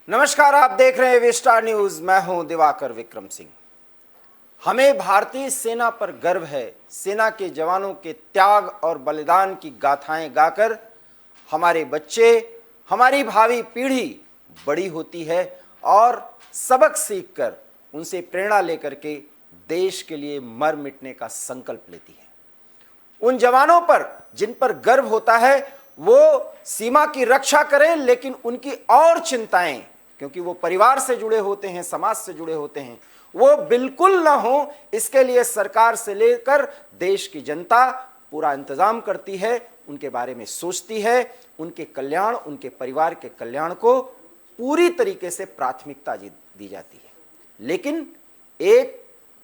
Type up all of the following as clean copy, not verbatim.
नमस्कार, आप देख रहे हैं वी-स्टार न्यूज। मैं हूं दिवाकर विक्रम सिंह। हमें भारतीय सेना पर गर्व है। सेना के जवानों के त्याग और बलिदान की गाथाएं गाकर हमारे बच्चे, हमारी भावी पीढ़ी बड़ी होती है और सबक सीखकर उनसे प्रेरणा लेकर के देश के लिए मर मिटने का संकल्प लेती है। उन जवानों पर जिन पर गर्व होता है वो सीमा की रक्षा करें, लेकिन उनकी और चिंताएं, क्योंकि वो परिवार से जुड़े होते हैं, समाज से जुड़े होते हैं, वो बिल्कुल ना हो, इसके लिए सरकार से लेकर देश की जनता पूरा इंतजाम करती है, उनके बारे में सोचती है, उनके कल्याण, उनके परिवार के कल्याण को पूरी तरीके से प्राथमिकता दी जाती है। लेकिन एक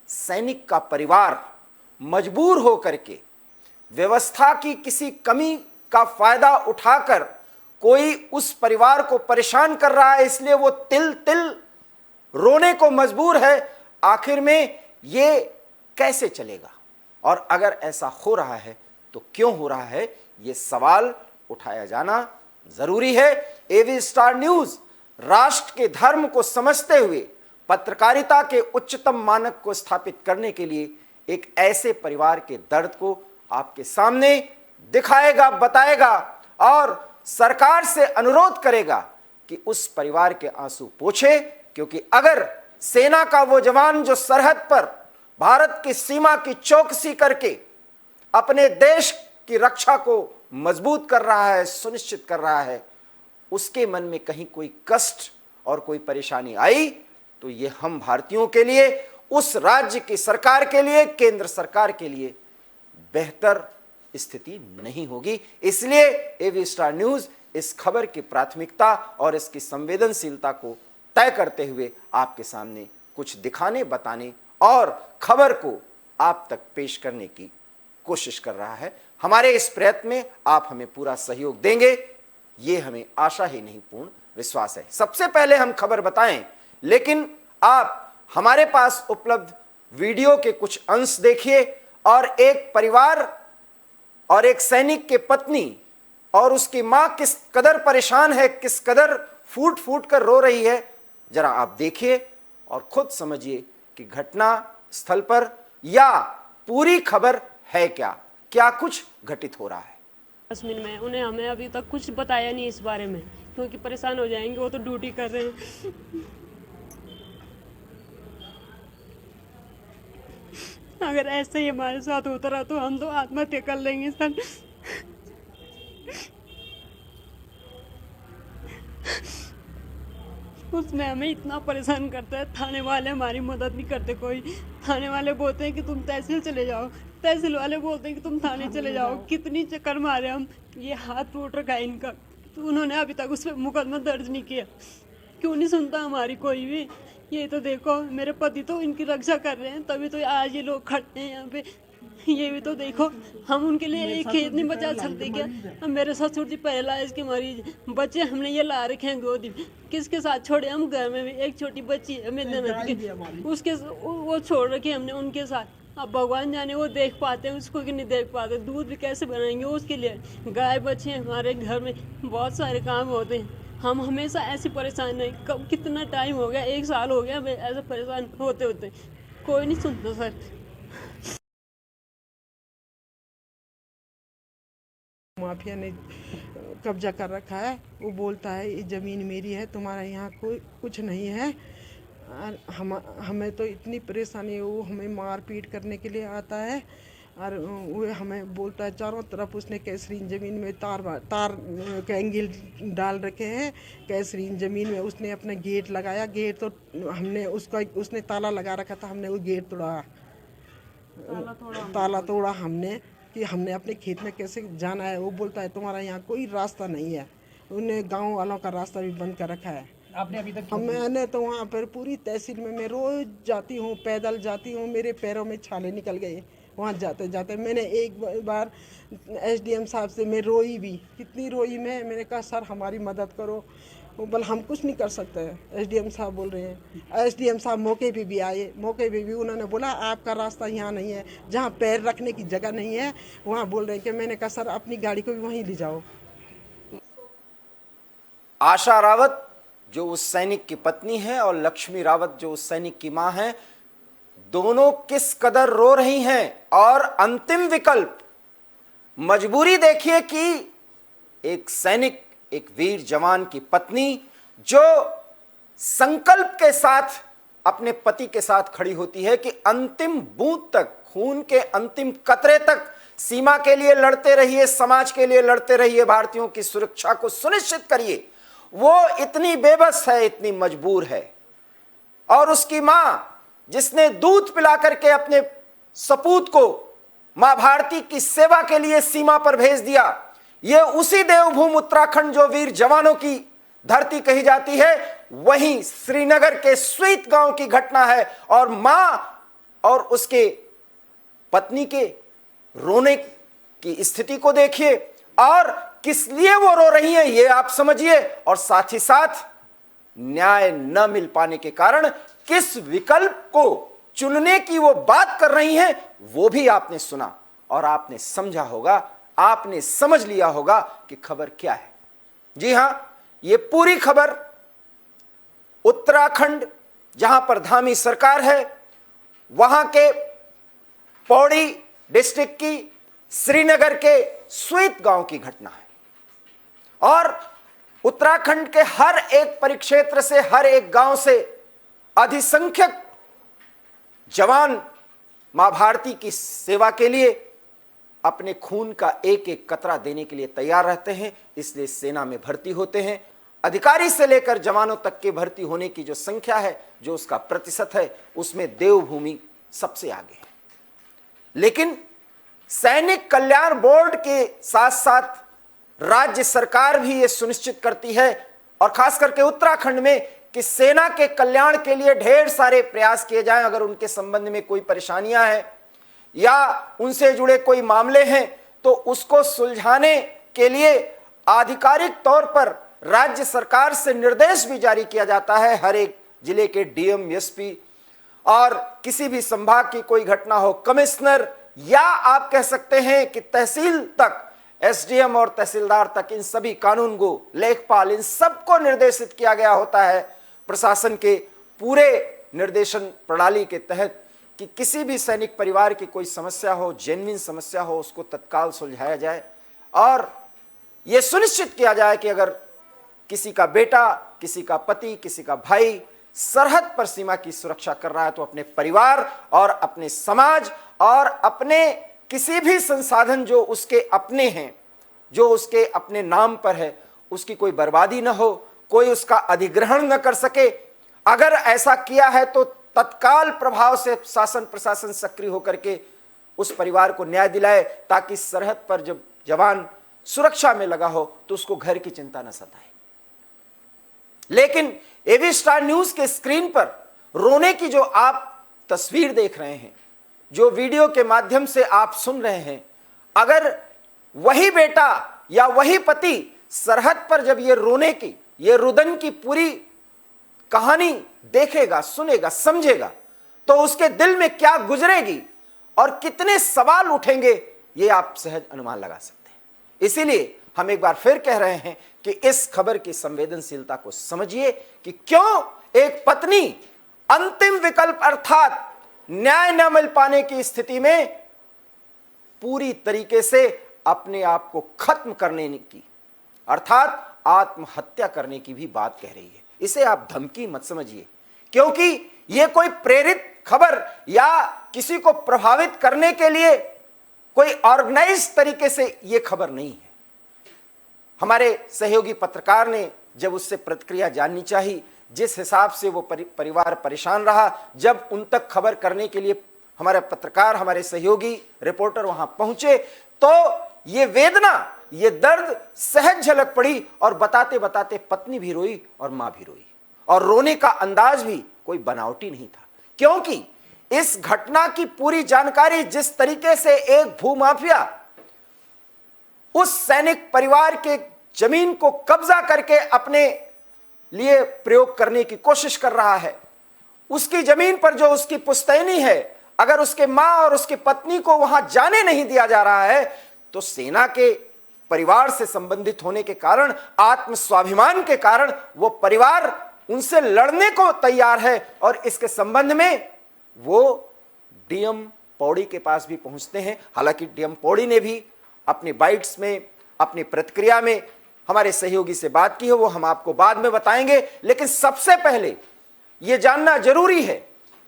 सैनिक का परिवार मजबूर होकर के व्यवस्था की किसी कमी का फायदा उठाकर कोई उस परिवार को परेशान कर रहा है, इसलिए वो तिल तिल रोने को मजबूर है। आखिर में ये कैसे चलेगा? और अगर ऐसा हो रहा है तो क्यों हो रहा है, ये सवाल उठाया जाना जरूरी है। एवी स्टार न्यूज राष्ट्र के धर्म को समझते हुए पत्रकारिता के उच्चतम मानक को स्थापित करने के लिए एक ऐसे परिवार के दर्द को आपके सामने दिखाएगा, बताएगा और सरकार से अनुरोध करेगा कि उस परिवार के आंसू पोंछे। क्योंकि अगर सेना का वो जवान जो सरहद पर भारत की सीमा की चौकसी करके अपने देश की रक्षा को मजबूत कर रहा है, सुनिश्चित कर रहा है, उसके मन में कहीं कोई कष्ट और कोई परेशानी आई तो ये हम भारतीयों के लिए, उस राज्य की सरकार के लिए, केंद्र सरकार के लिए बेहतर स्थिति नहीं होगी। इसलिए एवी स्टार न्यूज इस खबर की प्राथमिकता और इसकी संवेदनशीलता को तय करते हुए आपके सामने कुछ दिखाने, बताने और खबर को आप तक पेश करने की कोशिश कर रहा है। हमारे इस प्रयत्न में आप हमें पूरा सहयोग देंगे, ये हमें आशा ही नहीं पूर्ण विश्वास है। सबसे पहले हम खबर बताएं, लेकिन आप हमारे पास उपलब्ध वीडियो के कुछ अंश देखिए और एक परिवार और एक सैनिक के पत्नी और उसकी मां किस कदर परेशान है, किस कदर फूट फूट कर रो रही है, जरा आप देखिए और खुद समझिए कि घटना स्थल पर या पूरी खबर है क्या, क्या कुछ घटित हो रहा है। जैस्मिन में उन्हें हमें अभी तक कुछ बताया नहीं इस बारे में, क्योंकि परेशान हो जाएंगे, वो तो ड्यूटी कर रहे हैं। अगर ऐसे ही हमारे साथ होता रहा तो हम तो आत्महत्या कर लेंगे सर। उसने हमें इतना परेशान करता है, थाने वाले हमारी मदद नहीं करते। कोई थाने वाले बोलते हैं कि तुम तहसील चले जाओ, तहसील वाले बोलते हैं कि तुम थाने चले जाओ। कितनी चक्कर मारे हम, ये हाथ टूट रखा है इनका, तो उन्होंने अभी तक उस पर मुकदमा दर्ज नहीं किया। क्यों नहीं सुनता हमारी कोई भी? ये तो देखो, मेरे पति तो इनकी रक्षा कर रहे हैं, तभी तो आज ये लोग खड़े हैं यहाँ पे। ये भी तो देखो, हम उनके लिए एक खेत नहीं बचा सकते क्या? अब मेरे ससुर जी पैरालाइज के मरीज, बच्चे हमने ये ला रखे हैं गोदी में, किसके साथ छोड़े हम? घर में भी एक छोटी बच्ची है मेरे ननद की, उसके वो छोड़ रखे हमने उनके साथ। अब भगवान जाने वो देख पाते हैं उसको कि नहीं देख पाते। दूध भी कैसे बनाएंगे उसके लिए? गाय बच्चे हैं हमारे घर में, बहुत सारे काम होते हैं। हम हमेशा ऐसे परेशान नहीं, कब कितना टाइम हो गया, 1 साल हो गया हमें ऐसे परेशान होते होते, कोई नहीं सुनता सर। माफिया ने कब्जा कर रखा है। वो बोलता है ये ज़मीन मेरी है, तुम्हारा यहाँ कोई कुछ नहीं है। और हमें तो इतनी परेशानी है, वो हमें मार पीट करने के लिए आता है और वो हमें बोलता है चारों तरफ उसने कैसरीन ज़मीन में तार के एंगल डाल रखे हैं। कैसरीन ज़मीन में उसने अपना गेट लगाया, गेट तो हमने उसने ताला लगा रखा था, हमने वो गेट तोड़ा, ताला तोड़ा हमने कि हमने अपने खेत में कैसे जाना है। वो बोलता है तुम्हारा यहाँ कोई रास्ता नहीं है। उन्हें गांव वालों का रास्ता भी बंद कर रखा है। आपने अभी तक मैंने तो वहाँ पर पूरी तहसील में मैं रोज जाती हूँ, पैदल जाती हूँ, मेरे पैरों में छाले निकल गए वहाँ जाते जाते। मैंने एक बार एसडीएम साहब से मैं रोई भी, कितनी रोई मैंने कहा सर हमारी मदद करो। वो बोल हम कुछ नहीं कर सकते, एसडीएम साहब बोल रहे हैं। एसडीएम साहब मौके पे भी आए, मौके पे भी उन्होंने बोला आपका रास्ता यहाँ नहीं है, जहाँ पैर रखने की जगह नहीं है वहाँ बोल रहे हैं कि मैंने कहा सर अपनी गाड़ी को भी वहीं ले जाओ। आशा रावत जो उस सैनिक की पत्नी है और लक्ष्मी रावत जो उस सैनिक की मां है, दोनों किस कदर रो रही हैं। और अंतिम विकल्प, मजबूरी देखिए कि एक सैनिक, एक वीर जवान की पत्नी जो संकल्प के साथ अपने पति के साथ खड़ी होती है कि अंतिम बूंद तक, खून के अंतिम कतरे तक सीमा के लिए लड़ते रहिए, समाज के लिए लड़ते रहिए, भारतीयों की सुरक्षा को सुनिश्चित करिए। वो इतनी बेबस है, इतनी मजबूर है। और उसकी मां जिसने दूध पिला करके अपने सपूत को मां भारती की सेवा के लिए सीमा पर भेज दिया, ये उसी देवभूमि उत्तराखंड जो वीर जवानों की धरती कही जाती है, वहीं श्रीनगर के स्वीत गांव की घटना है। और मां और उसके पत्नी के रोने की स्थिति को देखिए और किस लिए वो रो रही हैं ये आप समझिए। और साथ ही साथ न्याय न मिल पाने के कारण किस विकल्प को चुनने की वो बात कर रही हैं वो भी आपने सुना और आपने समझा होगा, आपने समझ लिया होगा कि खबर क्या है। जी हां, ये पूरी खबर उत्तराखंड जहां पर धामी सरकार है, वहां के पौड़ी डिस्ट्रिक्ट की श्रीनगर के स्वीत गांव की घटना है। और उत्तराखंड के हर एक परिक्षेत्र से, हर एक गांव से अधिसंख्यक जवान मां भारती की सेवा के लिए अपने खून का एक एक कतरा देने के लिए तैयार रहते हैं, इसलिए सेना में भर्ती होते हैं। अधिकारी से लेकर जवानों तक के भर्ती होने की जो संख्या है, जो उसका प्रतिशत है, उसमें देवभूमि सबसे आगे है। लेकिन सैनिक कल्याण बोर्ड के साथ साथ राज्य सरकार भी यह सुनिश्चित करती है, और खास करके उत्तराखंड में, कि सेना के कल्याण के लिए ढेर सारे प्रयास किए जाएं। अगर उनके संबंध में कोई परेशानियां हैं या उनसे जुड़े कोई मामले हैं तो उसको सुलझाने के लिए आधिकारिक तौर पर राज्य सरकार से निर्देश भी जारी किया जाता है। हर एक जिले के डीएम, एसपी और किसी भी संभाग की कोई घटना हो, कमिश्नर या आप कह सकते हैं कि तहसील तक, एसडीएम और तहसीलदार तक, इन सभी कानूनगो, लेखपाल, इन सबको निर्देशित किया गया होता है प्रशासन के पूरे निर्देशन प्रणाली के तहत कि किसी भी सैनिक परिवार की कोई समस्या हो, जेन्युइन समस्या हो, उसको तत्काल सुलझाया जाए और यह सुनिश्चित किया जाए कि अगर किसी का बेटा, किसी का पति, किसी का भाई सरहद पर सीमा की सुरक्षा कर रहा है तो अपने परिवार और अपने समाज और अपने किसी भी संसाधन जो उसके अपने हैं, जो उसके अपने नाम पर है, उसकी कोई बर्बादी न हो, कोई उसका अधिग्रहण न कर सके। अगर ऐसा किया है तो तत्काल प्रभाव से शासन प्रशासन सक्रिय होकर के उस परिवार को न्याय दिलाए, ताकि सरहद पर जब जवान सुरक्षा में लगा हो तो उसको घर की चिंता न सताए। लेकिन एबी स्टार न्यूज के स्क्रीन पर रोने की जो आप तस्वीर देख रहे हैं, जो वीडियो के माध्यम से आप सुन रहे हैं, अगर वही बेटा या वही पति सरहद पर जब ये रोने की, ये रुदन की पूरी कहानी देखेगा, सुनेगा, समझेगा, तो उसके दिल में क्या गुजरेगी और कितने सवाल उठेंगे, ये आप सहज अनुमान लगा सकते हैं। इसीलिए हम एक बार फिर कह रहे हैं कि इस खबर की संवेदनशीलता को समझिए कि क्यों एक पत्नी अंतिम विकल्प अर्थात न्याय न मिल पाने की स्थिति में पूरी तरीके से अपने आप को खत्म करने की, अर्थात आत्महत्या करने की भी बात कह रही है। इसे आप धमकी मत समझिए, क्योंकि यह कोई प्रेरित खबर या किसी को प्रभावित करने के लिए कोई ऑर्गेनाइज तरीके से यह खबर नहीं है। हमारे सहयोगी पत्रकार ने जब उससे प्रतिक्रिया जाननी चाहिए, जिस हिसाब से वो परिवार परेशान रहा, जब उन तक खबर करने के लिए हमारे पत्रकार, हमारे सहयोगी रिपोर्टर वहां पहुंचे, तो ये वेदना, ये दर्द सहज झलक पड़ी और बताते बताते पत्नी भी रोई और मां भी रोई। और रोने का अंदाज भी कोई बनावटी नहीं था, क्योंकि इस घटना की पूरी जानकारी जिस तरीके से एक भूमाफिया उस सैनिक परिवार के जमीन को कब्जा करके अपने लिए प्रयोग करने की कोशिश कर रहा है, उसकी जमीन पर जो उसकी पुश्तैनी है, अगर उसके मां और उसकी पत्नी को वहां जाने नहीं दिया जा रहा है, तो सेना के परिवार से संबंधित होने के कारण, आत्म स्वाभिमान के कारण वो परिवार उनसे लड़ने को तैयार है और इसके संबंध में वो डीएम पौड़ी के पास भी पहुंचते हैं। हालांकि डीएम पौड़ी ने भी अपने बाइट्स में, अपनी प्रतिक्रिया में हमारे सहयोगी से बात की है, वो हम आपको बाद में बताएंगे। लेकिन सबसे पहले यह जानना जरूरी है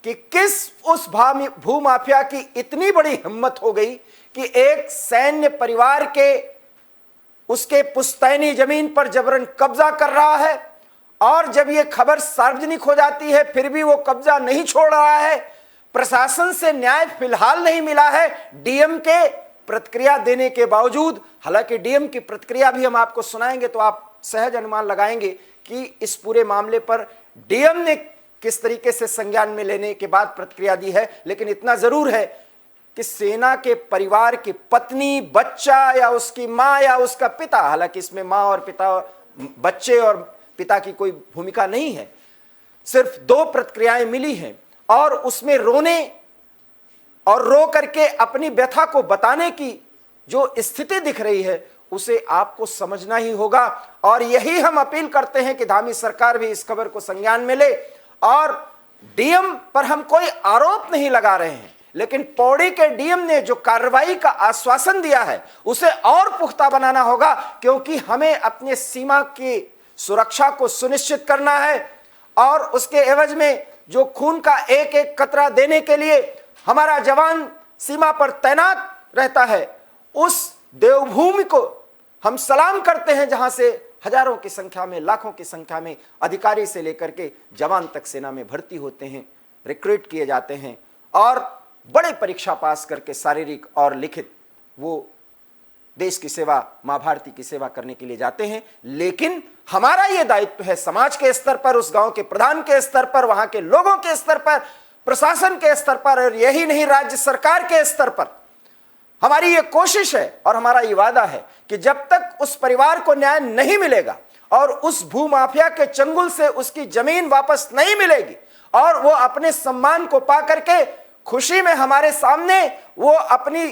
कि किस उस भूमाफिया की इतनी बड़ी हिम्मत हो गई कि एक सैन्य परिवार के उसके पुश्तैनी जमीन पर जबरन कब्जा कर रहा है और जब यह खबर सार्वजनिक हो जाती है फिर भी वो कब्जा नहीं छोड़ रहा है। प्रशासन से न्याय फिलहाल नहीं मिला है डीएम के प्रतिक्रिया देने के बावजूद। हालांकि डीएम की प्रतिक्रिया भी हम आपको सुनाएंगे तो आप सहज अनुमान लगाएंगे कि इस पूरे मामले पर डीएम ने किस तरीके से संज्ञान में लेने के बाद प्रतिक्रिया दी है। लेकिन इतना जरूर है कि सेना के परिवार की पत्नी, बच्चा या उसकी मां या उसका पिता, हालांकि इसमें मां और पिता, बच्चे और पिता की कोई भूमिका नहीं है, सिर्फ 2 प्रतिक्रियाएं मिली हैं और उसमें रोने और रो करके अपनी व्यथा को बताने की जो स्थिति दिख रही है उसे आपको समझना ही होगा। और यही हम अपील करते हैं कि धामी सरकार भी इस खबर को संज्ञान में ले। और डीएम पर हम कोई आरोप नहीं लगा रहे हैं, लेकिन पौड़ी के डीएम ने जो कार्रवाई का आश्वासन दिया है उसे और पुख्ता बनाना होगा, क्योंकि हमें अपने सीमा की सुरक्षा को सुनिश्चित करना है और उसके एवज में जो खून का एक एक कतरा देने के लिए हमारा जवान सीमा पर तैनात रहता है, उस देवभूमि को हम सलाम करते हैं जहां से हजारों की संख्या में, लाखों की संख्या में अधिकारी से लेकर के जवान तक सेना में भर्ती होते हैं, रिक्रूट किए जाते हैं और बड़े परीक्षा पास करके शारीरिक और लिखित वो देश की सेवा, मां भारती की सेवा करने के लिए जाते हैं। लेकिन हमारा यह दायित्व है समाज के स्तर पर, उस गांव के प्रधान के स्तर पर, वहां के लोगों के स्तर पर, प्रशासन के स्तर पर और यही नहीं राज्य सरकार के स्तर पर हमारी ये कोशिश है और हमारा ये वादा है कि जब तक उस परिवार को न्याय नहीं मिलेगा और उस भूमाफिया के चंगुल से उसकी जमीन वापस नहीं मिलेगी और वो अपने सम्मान को पा करके खुशी में हमारे सामने वो अपनी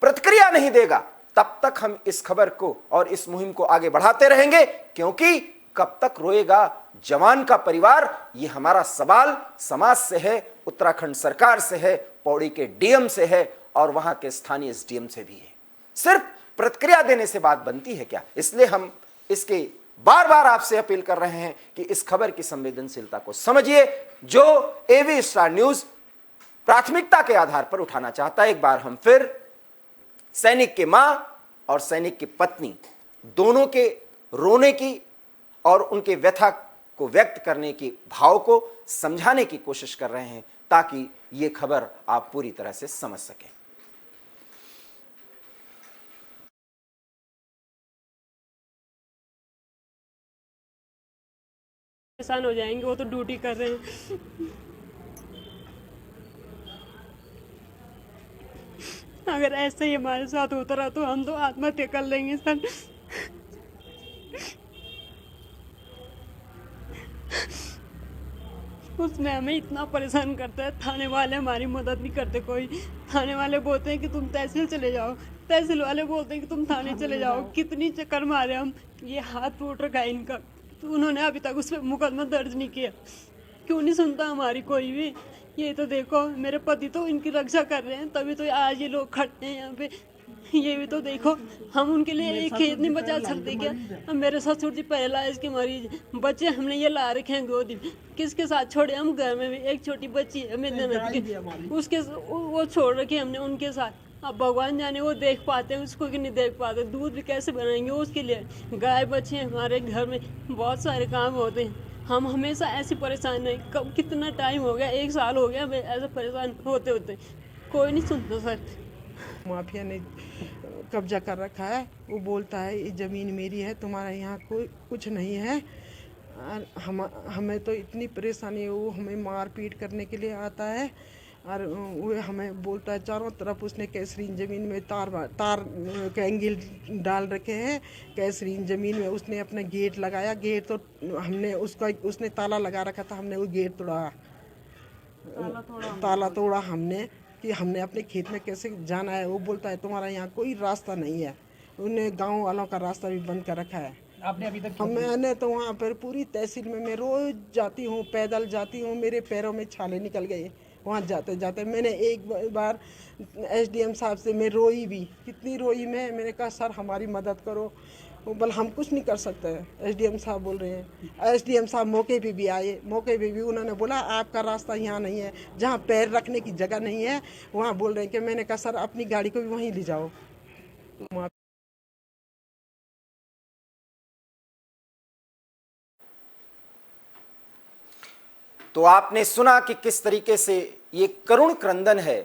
प्रतिक्रिया नहीं देगा, तब तक हम इस खबर को और इस मुहिम को आगे बढ़ाते रहेंगे। क्योंकि कब तक रोएगा जवान का परिवार, ये हमारा सवाल समाज से है, उत्तराखंड सरकार से है, पौड़ी के डीएम से है और वहां के स्थानीय एसडीएम से भी है। सिर्फ प्रतिक्रिया देने से बात बनती है क्या? इसलिए हम इसके बार बार आपसे अपील कर रहे हैं कि इस खबर की संवेदनशीलता को समझिए जो एवी स्टार न्यूज प्राथमिकता के आधार पर उठाना चाहता है। एक बार हम फिर सैनिक के मां और सैनिक की पत्नी दोनों के रोने की और उनके व्यथा को व्यक्त करने की भाव को समझाने की कोशिश कर रहे हैं ताकि ये खबर आप पूरी तरह से समझ सकें। परेशान हो जाएंगे, वो तो ड्यूटी कर रहे हैं। अगर ऐसे ही हमारे साथ होता रहा तो हम तो आत्महत्या कर लेंगे सर। उसमें हमें इतना परेशान करता है, थाने वाले हमारी मदद नहीं करते कोई। थाने वाले बोलते हैं कि तुम तहसील चले जाओ, तहसील वाले बोलते हैं कि तुम थाने चले जाओ। कितनी चक्कर मारे हम, ये हाथ टूट रखा है इनका, तो उन्होंने अभी तक उस पर मुकदमा दर्ज नहीं किया। क्यों नहीं सुनता हमारी कोई भी? ये तो देखो मेरे पति तो इनकी रक्षा कर रहे हैं, तभी तो आज ये लोग खड़े हैं यहाँ पे। ये भी तो देखो, हम उनके लिए एक खेत नहीं बचा सकते क्या? अब मेरे ससुर जी पैरालाइज के मरीज, बच्चे हमने ये ला रखे हैं गोदी में, किसके साथ छोड़े हम? घर में भी एक छोटी बच्ची है मेरी ननद की, उसके वो छोड़ रखे हमने उनके साथ। अब भगवान जाने वो देख पाते हैं उसको कि नहीं देख पाते। दूध भी कैसे बनाएंगे उसके लिए? गाय बच्चे हमारे घर में बहुत सारे काम होते हैं। हम हमेशा ऐसे परेशान नहीं, कब कितना टाइम हो गया, 1 साल हो गया हमें ऐसे परेशान होते होते, कोई नहीं सुनता सर। माफिया ने कब्जा कर रखा है, वो बोलता है ये ज़मीन मेरी है, तुम्हारा यहाँ कोई कुछ नहीं है। और हमें तो इतनी परेशानी है, वो हमें मार पीट करने के लिए आता है और वो हमें बोलता है चारों तरफ उसने कैसरीन ज़मीन में तार एंगल डाल रखे हैं। कैसरीन ज़मीन में उसने अपना गेट लगाया, गेट तो हमने उसने ताला लगा रखा था, हमने वो गेट तोड़ा, ताला तोड़ा हमने कि हमने अपने खेत में कैसे जाना है। वो बोलता है तुम्हारा यहाँ कोई रास्ता नहीं है उन्हें गांव वालों का रास्ता भी बंद कर रखा है। आपने अभी तक मैंने तो वहाँ पर पूरी तहसील में मैं रोज जाती हूँ, पैदल जाती हूँ, मेरे पैरों में छाले निकल गए वहाँ जाते जाते। मैंने एक बार एसडीएम साहब से मैं रोई भी, कितनी रोई मैंने कहा सर हमारी मदद करो। वो बोल हम कुछ नहीं कर सकते, एसडीएम साहब बोल रहे हैं। एसडीएम साहब मौके पे भी आए, मौके पे भी उन्होंने बोला आपका रास्ता यहाँ नहीं है, जहाँ पैर रखने की जगह नहीं है वहाँ बोल रहे हैं कि। मैंने कहा सर अपनी गाड़ी को भी वहीं ले जाओ। तो आपने सुना कि किस तरीके से ये करुण क्रंदन है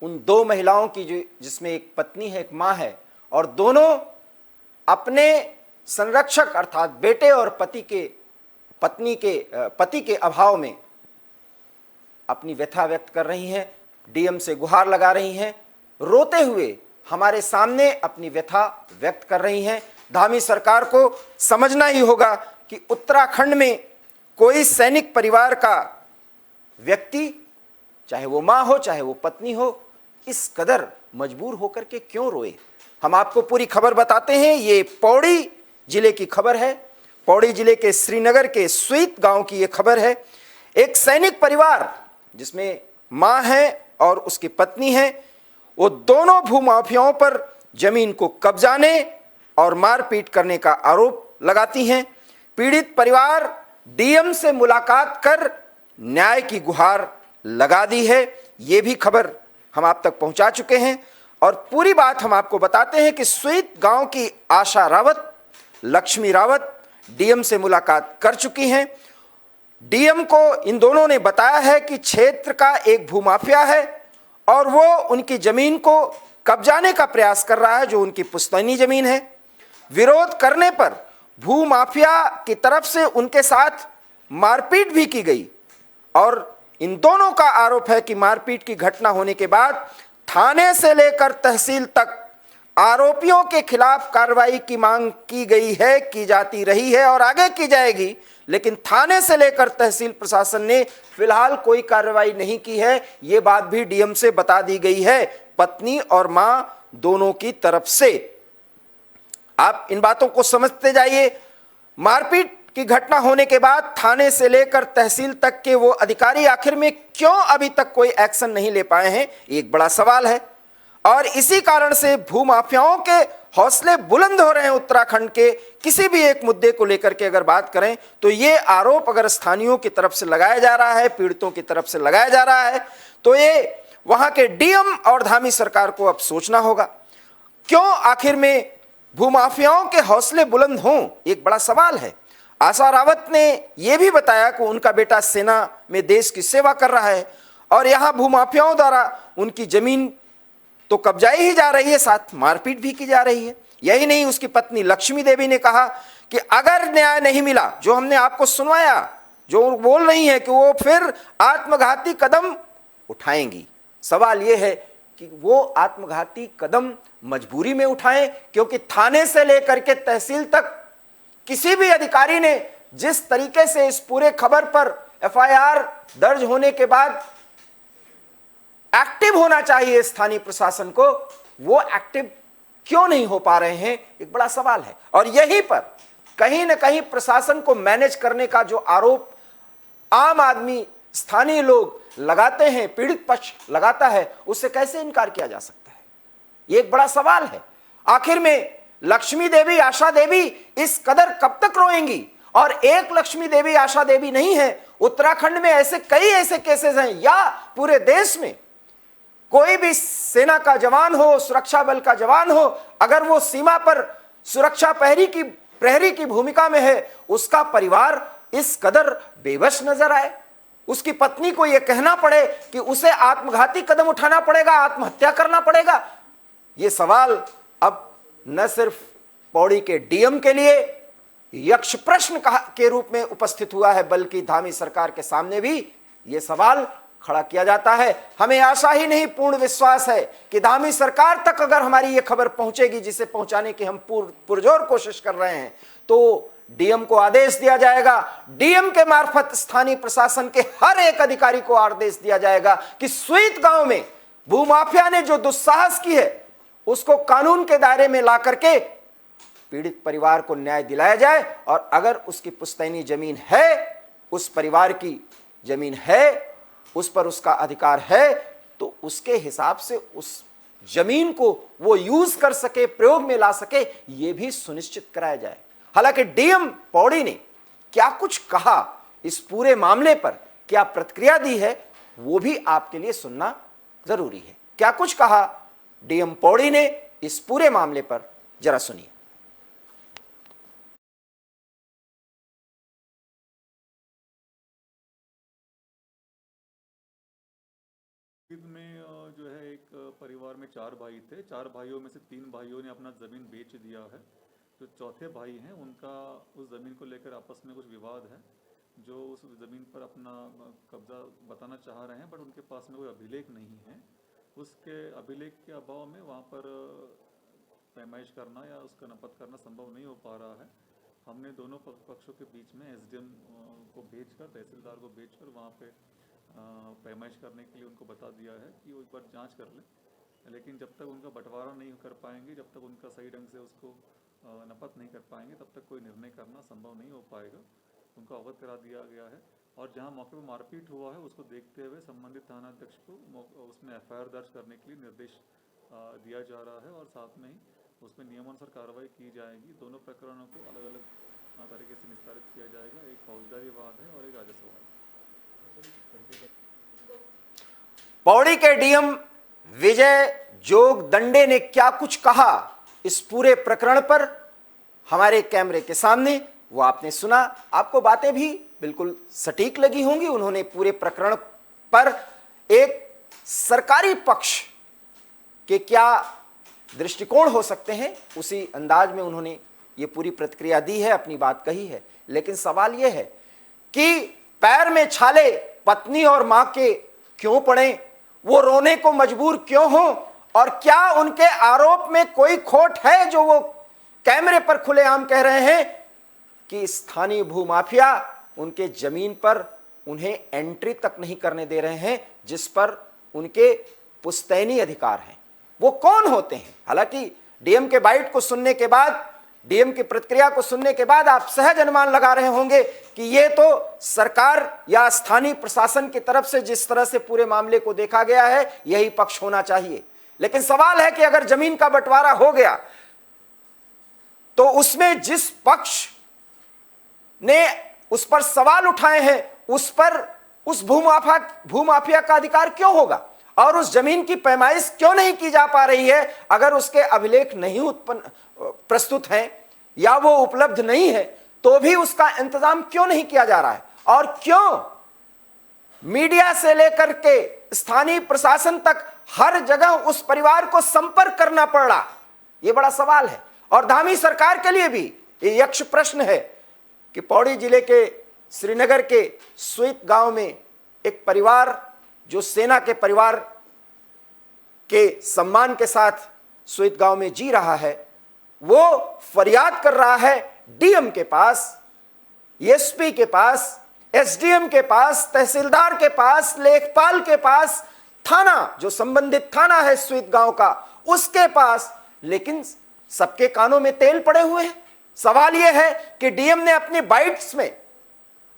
उन दो महिलाओं की, जो जिसमें एक पत्नी है एक मां है, और दोनों अपने संरक्षक अर्थात बेटे और पति के अभाव में अपनी व्यथा व्यक्त कर रही हैं, डीएम से गुहार लगा रही हैं, रोते हुए हमारे सामने अपनी व्यथा व्यक्त कर रही हैं। धामी सरकार को समझना ही होगा कि उत्तराखंड में कोई सैनिक परिवार का व्यक्ति, चाहे वो मां हो चाहे वो पत्नी हो, इस कदर मजबूर होकर के क्यों रोए। हम आपको पूरी खबर बताते हैं। ये पौड़ी जिले की खबर है, पौड़ी जिले के श्रीनगर के स्वीत गांव की ये खबर है। एक सैनिक परिवार जिसमें मां है और उसकी पत्नी है, वो दोनों भूमाफियाओं पर जमीन को कब्जाने और मारपीट करने का आरोप लगाती हैं। पीड़ित परिवार डीएम से मुलाकात कर न्याय की गुहार लगा दी है। ये भी खबर हम आप तक पहुंचा चुके हैं और पूरी बात हम आपको बताते हैं कि स्वीत गांव की आशा रावत, लक्ष्मी रावत डीएम से मुलाकात कर चुकी हैं। डीएम को इन दोनों ने बताया है कि क्षेत्र का एक भूमाफिया है और वो उनकी जमीन को कब्जाने का प्रयास कर रहा है, जो उनकी पुश्तैनी जमीन है। विरोध करने पर भूमाफिया की तरफ से उनके साथ मारपीट भी की गई और इन दोनों का आरोप है कि मारपीट की घटना होने के बाद थाने से लेकर तहसील तक आरोपियों के खिलाफ कार्रवाई की मांग की गई है, की जाती रही है और आगे की जाएगी, लेकिन थाने से लेकर तहसील प्रशासन ने फिलहाल कोई कार्रवाई नहीं की है। ये बात भी डीएम से बता दी गई है, पत्नी और मां दोनों की तरफ से। आप इन बातों को समझते जाइए। मारपीट की घटना होने के बाद थाने से लेकर तहसील तक के वो अधिकारी आखिर में क्यों अभी तक कोई एक्शन नहीं ले पाए हैं, एक बड़ा सवाल है। और इसी कारण से भूमाफियाओं के हौसले बुलंद हो रहे हैं। उत्तराखंड के किसी भी एक मुद्दे को लेकर के अगर बात करें तो ये आरोप अगर स्थानीयों की तरफ से लगाया जा रहा है, पीड़ितों की तरफ से लगाया जा रहा है, तो ये वहां के डीएम और धामी सरकार को अब सोचना होगा, क्यों आखिर में भूमाफियाओं के हौसले बुलंद हों, एक बड़ा सवाल है। आशा रावत ने यह भी बताया कि उनका बेटा सेना में देश की सेवा कर रहा है और यहां भूमाफियाओं द्वारा उनकी जमीन तो कब्जाई ही जा रही है, साथ मारपीट भी की जा रही है। यही नहीं, उसकी पत्नी लक्ष्मी देवी ने कहा कि अगर न्याय नहीं मिला, जो हमने आपको सुनवाया, जो बोल रही है कि वो फिर आत्मघाती कदम उठाएंगी। सवाल यह है कि वो आत्मघाती कदम मजबूरी में उठाएं, क्योंकि थाने से लेकर के तहसील तक किसी भी अधिकारी ने जिस तरीके से इस पूरे खबर पर एफआईआर दर्ज होने के बाद एक्टिव होना चाहिए स्थानीय प्रशासन को, वो एक्टिव क्यों नहीं हो पा रहे हैं, एक बड़ा सवाल है। और यहीं पर कहीं ना कहीं प्रशासन को मैनेज करने का जो आरोप आम आदमी, स्थानीय लोग लगाते हैं, पीड़ित पक्ष लगाता है, उससे कैसे इनकार किया जा सकता है, ये एक बड़ा सवाल है। आखिर में लक्ष्मी देवी, आशा देवी इस कदर कब तक रोएंगी? और एक लक्ष्मी देवी, आशा देवी नहीं है, उत्तराखंड में ऐसे कई ऐसे केसेस हैं, या पूरे देश में कोई भी सेना का जवान हो, सुरक्षा बल का जवान हो, अगर वो सीमा पर सुरक्षा प्रहरी की भूमिका में है, उसका परिवार इस कदर बेबस नजर आए, उसकी पत्नी को यह कहना पड़े कि उसे आत्मघाती कदम उठाना पड़ेगा, आत्महत्या करना पड़ेगा। यह सवाल अब न सिर्फ पौड़ी के डीएम के लिए यक्ष प्रश्न के रूप में उपस्थित हुआ है, बल्कि धामी सरकार के सामने भी यह सवाल खड़ा किया जाता है। हमें आशा ही नहीं, पूर्ण विश्वास है कि धामी सरकार तक अगर हमारी यह खबर पहुंचेगी, जिसे पहुंचाने की हम पुरजोर कोशिश कर रहे हैं, तो डीएम को आदेश दिया जाएगा, डीएम के मार्फत स्थानीय प्रशासन के हर एक अधिकारी को आदेश दिया जाएगा कि स्वीत गांव में भूमाफिया ने जो दुस्साहस की है उसको कानून के दायरे में ला करके पीड़ित परिवार को न्याय दिलाया जाए। और अगर उसकी पुश्तैनी जमीन है, उस परिवार की जमीन है, उस पर उसका अधिकार है, तो उसके हिसाब से उस जमीन को वो यूज कर सके, प्रयोग में ला सके, ये भी सुनिश्चित कराया जाए। हालांकि डीएम पौड़ी ने क्या कुछ कहा इस पूरे मामले पर, क्या प्रतिक्रिया दी है, वो भी आपके लिए सुनना जरूरी है। क्या कुछ कहा डीएम पौड़ी ने इस पूरे मामले पर, जरा सुनिए। में जो है एक परिवार में 4 भाई थे। 4 भाइयों में से 3 भाइयों ने अपना ज़मीन बेच दिया है। जो चौथे भाई हैं उनका उस ज़मीन को लेकर आपस में कुछ विवाद है, जो उस ज़मीन पर अपना कब्ज़ा बताना चाह रहे हैं, बट उनके पास में कोई अभिलेख नहीं है। उसके अभिलेख के अभाव में वहाँ पर पैमाइश करना या उसका नपत करना संभव नहीं हो पा रहा है। हमने दोनों पक्षों के बीच में एसडीएम को भेजकर, तहसीलदार को भेजकर वहाँ पे पैमाइश करने के लिए उनको बता दिया है कि वो एक बार जांच कर लें। लेकिन जब तक उनका बंटवारा नहीं कर पाएंगे, जब तक उनका सही ढंग से उसको नपत नहीं कर पाएंगे, तब तक कोई निर्णय करना संभव नहीं हो पाएगा। उनको अवगत करा दिया गया है। और जहां मौके पर मारपीट हुआ है उसको देखते हुए संबंधित थानाध्यक्ष को उसमें एफआईआर दर्ज करने के लिए निर्देश दिया जा रहा है, और साथ में ही उसमें नियमानुसार कार्रवाई की जाएगी। दोनों प्रकरणों को अलग अलग तरीके से निस्तारित किया जाएगा। एक फौजदारी वाद है और एक राजस्व वाद है। पौड़ी के डीएम विजय जोगदंडे ने क्या कुछ कहा इस पूरे प्रकरण पर, हमारे कैमरे के सामने वो आपने सुना। आपको बातें भी बिल्कुल सटीक लगी होंगी। उन्होंने पूरे प्रकरण पर एक सरकारी पक्ष के क्या दृष्टिकोण हो सकते हैं, उसी अंदाज में उन्होंने ये पूरी प्रतिक्रिया दी है, अपनी बात कही है। लेकिन सवाल यह है कि पैर में छाले पत्नी और मां के क्यों पड़े, वो रोने को मजबूर क्यों हो, और क्या उनके आरोप में कोई खोट है जो वो कैमरे पर खुलेआम कह रहे हैं कि स्थानीय भूमाफिया उनके जमीन पर उन्हें एंट्री तक नहीं करने दे रहे हैं, जिस पर उनके पुश्तैनी अधिकार हैं। वो कौन होते हैं? हालांकि डीएम के बाइट को सुनने के बाद, डीएम की प्रतिक्रिया को सुनने के बाद आप सहज अनुमान लगा रहे होंगे कि ये तो सरकार या स्थानीय प्रशासन की तरफ से जिस तरह से पूरे मामले को देखा गया है, यही पक्ष होना चाहिए। लेकिन सवाल है कि अगर जमीन का बंटवारा हो गया तो उसमें जिस पक्ष ने उस पर सवाल उठाए हैं, उस पर उस भूमाफिया का अधिकार क्यों होगा, और उस जमीन की पैमाइश क्यों नहीं की जा पा रही है? अगर उसके अभिलेख नहीं प्रस्तुत हैं या वो उपलब्ध नहीं है, तो भी उसका इंतजाम क्यों नहीं किया जा रहा है? और क्यों मीडिया से लेकर के स्थानीय प्रशासन तक हर जगह उस परिवार को संपर्क करना पड़ रहा? यह बड़ा सवाल है। और धामी सरकार के लिए भी ये यक्ष प्रश्न है कि पौड़ी जिले के श्रीनगर के स्वीत गांव में एक परिवार जो सेना के परिवार के सम्मान के साथ स्वीत गांव में जी रहा है, वो फरियाद कर रहा है डीएम के पास, एसपी के पास, एसडीएम के पास, तहसीलदार के पास, लेखपाल के पास, थाना जो संबंधित थाना है स्वीत गांव का, उसके पास। लेकिन सबके कानों में तेल पड़े हुए हैं। सवाल यह है कि डीएम ने अपनी बाइट्स में,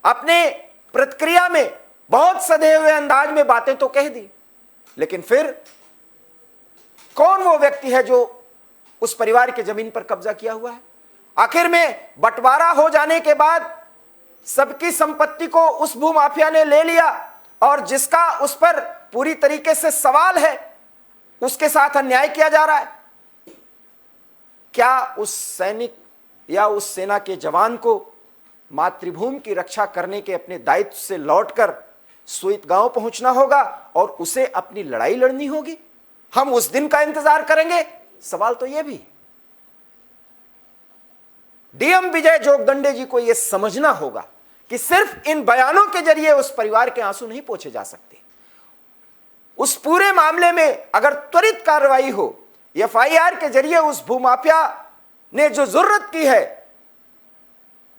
अपने प्रतिक्रिया में बहुत सधे हुए अंदाज में बातें तो कह दी, लेकिन फिर कौन वो व्यक्ति है जो उस परिवार की जमीन पर कब्जा किया हुआ है? आखिर में बंटवारा हो जाने के बाद सबकी संपत्ति को उस भूमाफिया ने ले लिया, और जिसका उस पर पूरी तरीके से सवाल है, उसके साथ अन्याय किया जा रहा है। क्या उस सैनिक या उस सेना के जवान को मातृभूमि की रक्षा करने के अपने दायित्व से लौटकर स्वीत गांव पहुंचना होगा और उसे अपनी लड़ाई लड़नी होगी? हम उस दिन का इंतजार करेंगे? सवाल तो यह भी है। डीएम विजय जोगदंडे जी को यह समझना होगा कि सिर्फ इन बयानों के जरिए उस परिवार के आंसू नहीं पोंछे जा सकते। उस पूरे मामले में अगर त्वरित कार्रवाई हो, एफआईआर के जरिए उस भूमाफिया ने जो जरूरत की है,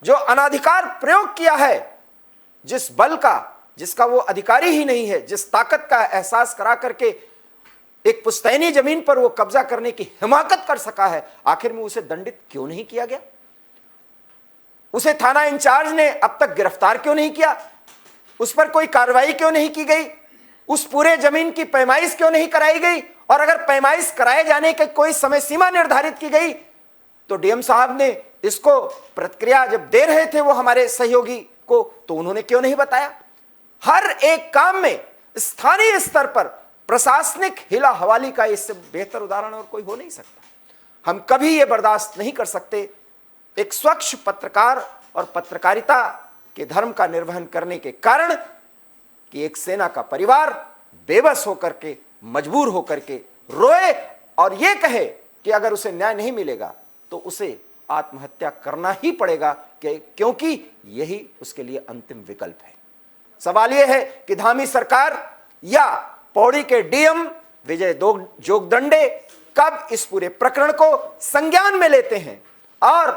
जो अनाधिकार प्रयोग किया है, जिस बल का, जिसका वो अधिकारी ही नहीं है, जिस ताकत का एहसास करा करके एक पुश्तैनी जमीन पर वो कब्जा करने की हिमाकत कर सका है, आखिर में उसे दंडित क्यों नहीं किया गया? उसे थाना इंचार्ज ने अब तक गिरफ्तार क्यों नहीं किया? उस पर कोई कार्रवाई क्यों नहीं की गई? उस पूरे जमीन की पैमाइश क्यों नहीं कराई गई? और अगर पैमाइश कराए जाने की कोई समय सीमा निर्धारित की गई तो डीएम साहब ने इसको प्रतिक्रिया जब दे रहे थे वो हमारे सहयोगी को, तो उन्होंने क्यों नहीं बताया? हर एक काम में स्थानीय स्तर पर प्रशासनिक हिला हवाली का इससे बेहतर उदाहरण और कोई हो नहीं सकता। हम कभी यह बर्दाश्त नहीं कर सकते एक स्वच्छ पत्रकार और पत्रकारिता के धर्म का निर्वहन करने के कारण कि एक सेना का परिवार बेबस होकर के, मजबूर होकर के रोए और यह कहे कि अगर उसे न्याय नहीं मिलेगा तो उसे आत्महत्या करना ही पड़ेगा, क्योंकि यही उसके लिए अंतिम विकल्प है। सवाल यह है कि धामी सरकार या पौड़ी के डीएम विजय जोगदंडे कब इस पूरे प्रकरण को संज्ञान में लेते हैं और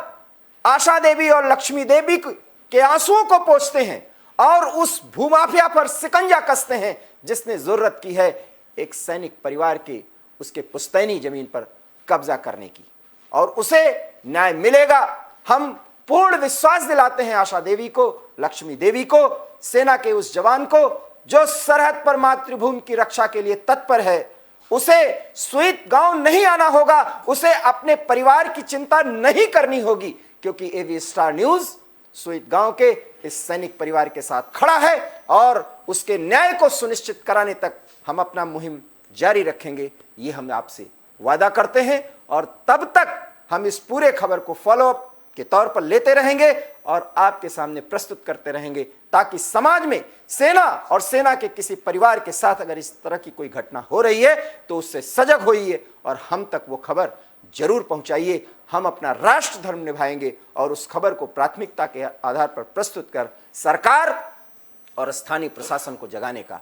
आशा देवी और लक्ष्मी देवी के आंसुओं को पोंछते हैं और उस भूमाफिया पर शिकंजा कसते हैं जिसने जरूरत की है एक सैनिक परिवार की उसके पुश्तैनी जमीन पर कब्जा करने की, और उसे न्याय मिलेगा। हम पूर्ण विश्वास दिलाते हैं आशा देवी को, लक्ष्मी देवी को, सेना के उस जवान को जो सरहद पर मातृभूमि की रक्षा के लिए तत्पर है। उसे सुईत गांव नहीं आना होगा, उसे अपने परिवार की चिंता नहीं करनी होगी, क्योंकि एवी स्टार न्यूज सुईत गांव के इस सैनिक परिवार के साथ खड़ा है और उसके न्याय को सुनिश्चित कराने तक हम अपना मुहिम जारी रखेंगे, ये हम आपसे वादा करते हैं। और तब तक हम इस पूरे खबर को फॉलोअप के तौर पर लेते रहेंगे और आपके सामने प्रस्तुत करते रहेंगे, ताकि समाज में सेना और सेना के किसी परिवार के साथ अगर इस तरह की कोई घटना हो रही है तो उससे सजग होइए और हम तक वो खबर जरूर पहुंचाइए। हम अपना राष्ट्र धर्म निभाएंगे और उस खबर को प्राथमिकता के आधार पर प्रस्तुत कर सरकार और स्थानीय प्रशासन को जगाने का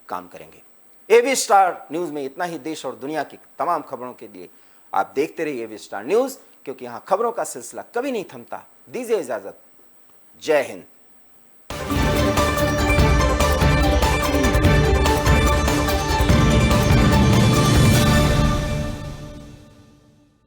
काम करेंगे। एवी स्टार न्यूज में इतना ही। देश और दुनिया की तमाम खबरों के लिए आप देखते रहिए एवी स्टार न्यूज, क्योंकि यहां खबरों का सिलसिला कभी नहीं थमता। दीजिए इजाजत। जय हिंद।